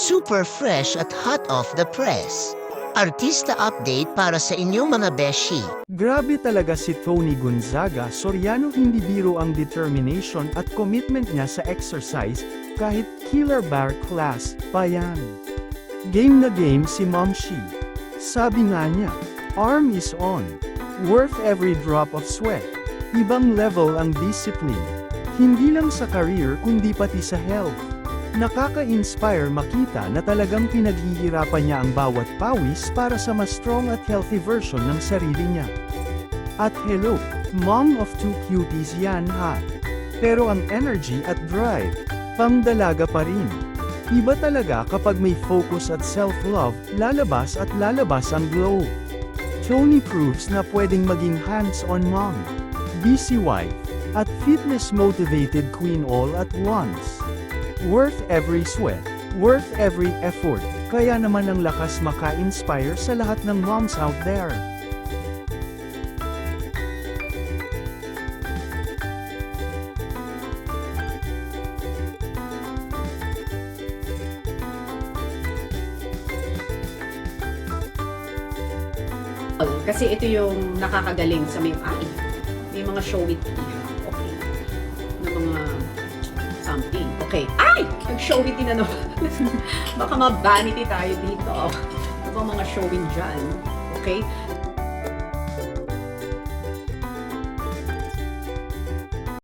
super fresh at hot off the press. Artista update para sa inyong mga beshi. Grabe talaga si Tony Gonzaga Soriano, hindi biro ang determination at commitment niya sa exercise, kahit killer bar class pa yan. Game na game si Momshi. Sabi nga niya, arm is on. Worth every drop of sweat. Ibang level ang discipline. Hindi lang sa career kundi pati sa health. Nakaka-inspire makita na talagang pinaghihirapan niya ang bawat pawis para sa mas strong at healthy version ng sarili niya. At hello, mom of two cuties yan ha. Pero ang energy at drive, pangdalaga pa rin. Iba talaga kapag may focus at self-love, lalabas ang glow. Tony proves na pwedeng maging hands-on mom, busy wife, at fitness-motivated queen all at once. Worth every sweat, worth every effort, kaya naman ang lakas maka-inspire sa lahat ng moms out there. Kasi ito yung nakakagaling sa may mga showy tea. Okay. Na mga something. Okay. Ay! Nag-showy tea na naman. Baka ma-vanity tayo dito. Ito mga showing dyan. Okay?